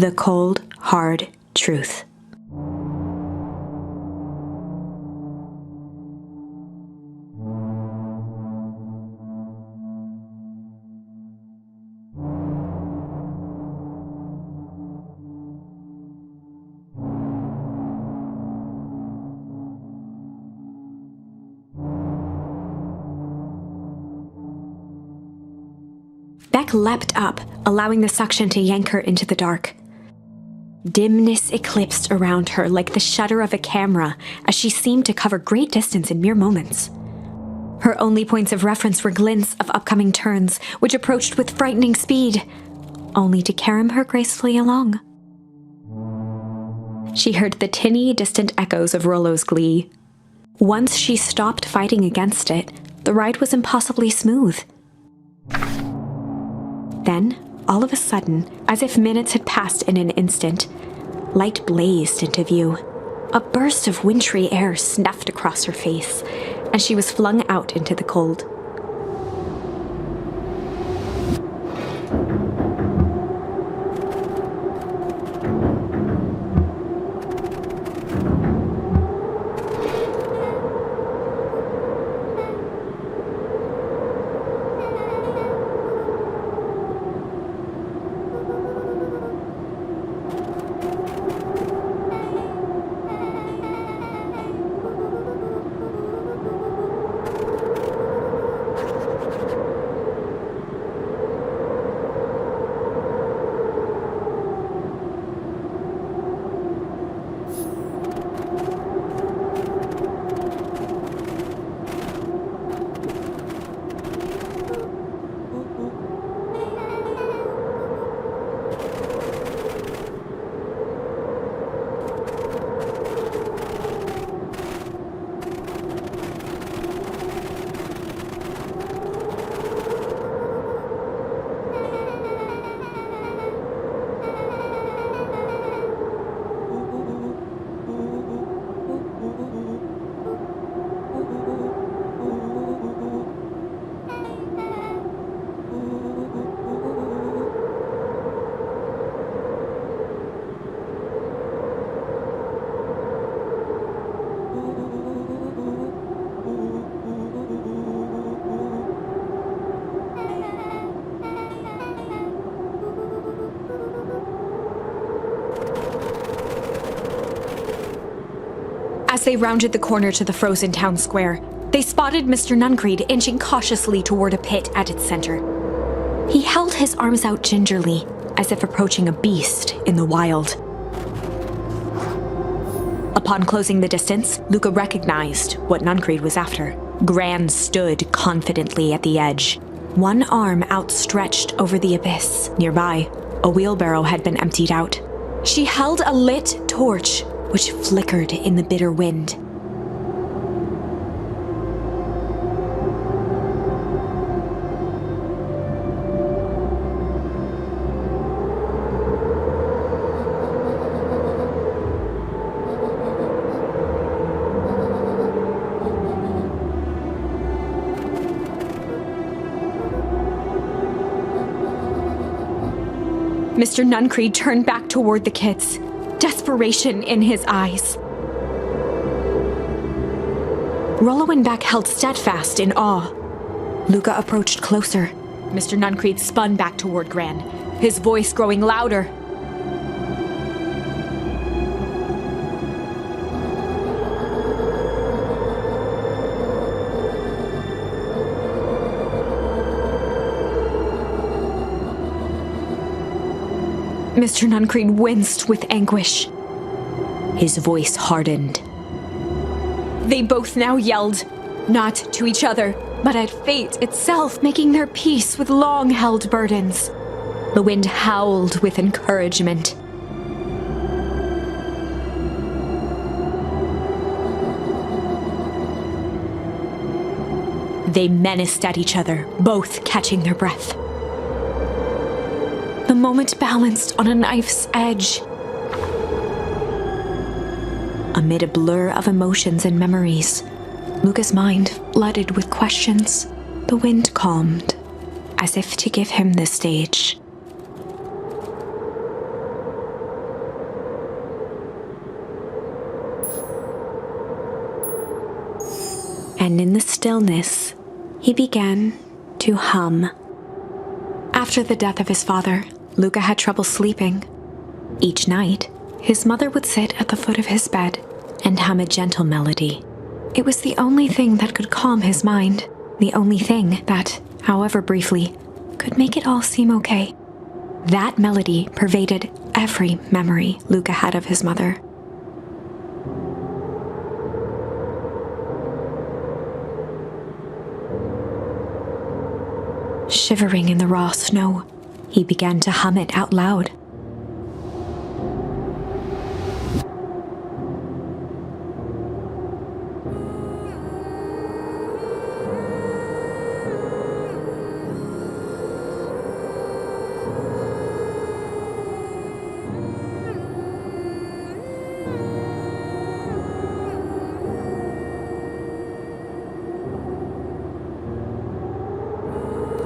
The cold, hard truth. Beck leapt up, allowing the suction to yank her into the dark. Dimness eclipsed around her like the shutter of a camera as she seemed to cover great distance in mere moments. Her only points of reference were glints of upcoming turns, which approached with frightening speed, only to carom her gracefully along. She heard the tinny, distant echoes of Rollo's glee. Once she stopped fighting against it, the ride was impossibly smooth. Then, all of a sudden, as if minutes had passed in an instant, light blazed into view. A burst of wintry air snuffed across her face, and she was flung out into the cold. As they rounded the corner to the frozen town square, they spotted Mr. Nuncreed inching cautiously toward a pit at its center. He held his arms out gingerly, as if approaching a beast in the wild. Upon closing the distance, Luka recognized what Nuncreed was after. Gran stood confidently at the edge, one arm outstretched over the abyss. Nearby, a wheelbarrow had been emptied out. She held a lit torch, which flickered in the bitter wind. Mr. Nuncreed turned back toward the kids, desperation in his eyes. Rollo and Beck held steadfast in awe. Luka approached closer. Mr. Nuncreed spun back toward Gran, his voice growing louder. Mr. Nuncreed winced with anguish. His voice hardened. They both now yelled, not to each other, but at fate itself, making their peace with long-held burdens. The wind howled with encouragement. They menaced at each other, both catching their breath. The moment balanced on a knife's edge. Amid a blur of emotions and memories, Luka's mind flooded with questions. The wind calmed, as if to give him the stage. and in the stillness, he began to hum. After the death of his father, Luka had trouble sleeping. Each night, his mother would sit at the foot of his bed and hum a gentle melody. It was the only thing that could calm his mind, the only thing that, however briefly, could make it all seem okay. That melody pervaded every memory Luka had of his mother. Shivering in the raw snow, he began to hum it out loud.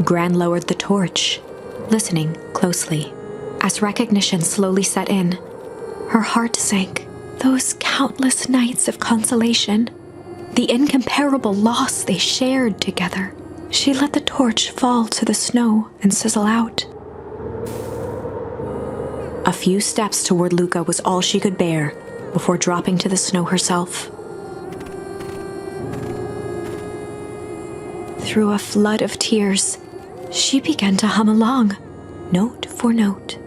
Gran lowered the torch, listening closely. As recognition slowly set in, her heart sank. Those countless nights of consolation, the incomparable loss they shared together. She let the torch fall to the snow and sizzle out. A few steps toward Luka was all she could bear before dropping to the snow herself. Through a flood of tears, she began to hum along, note for note.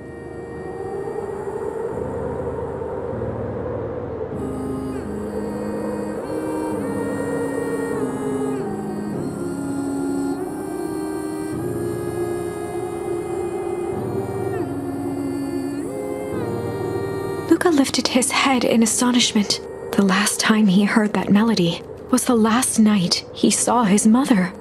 Luka lifted his head in astonishment. The last time he heard that melody was the last night he saw his mother.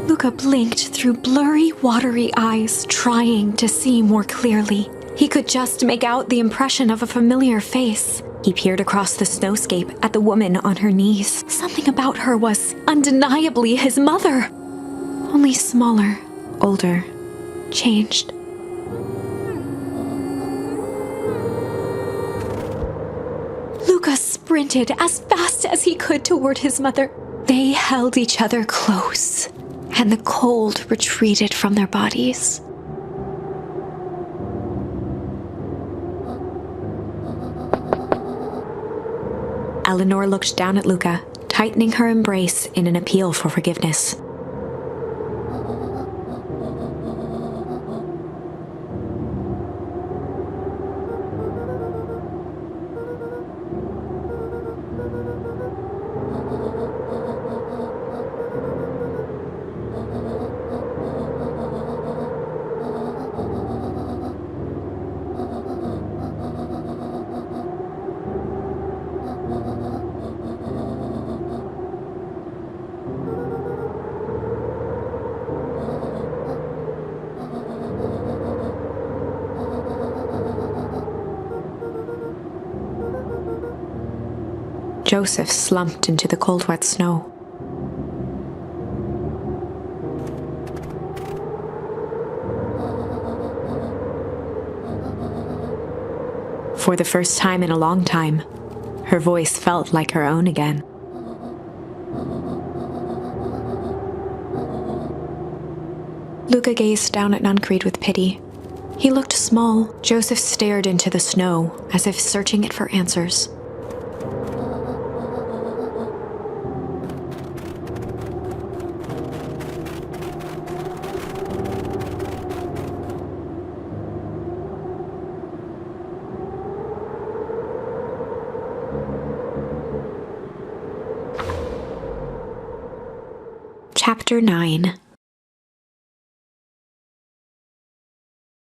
Luka blinked through blurry, watery eyes, trying to see more clearly. He could just make out the impression of a familiar face. He peered across the snowscape at the woman on her knees. Something about her was undeniably his mother. Only smaller, older, changed. Luka sprinted as fast as he could toward his mother. They held each other close, and the cold retreated from their bodies. Eleanor looked down at Luka, tightening her embrace in an appeal for forgiveness. Joseph slumped into the cold, wet snow. For the first time in a long time, her voice felt like her own again. Luka gazed down at Nuncreed with pity. He looked small. Joseph stared into the snow, as if searching it for answers. Chapter 9.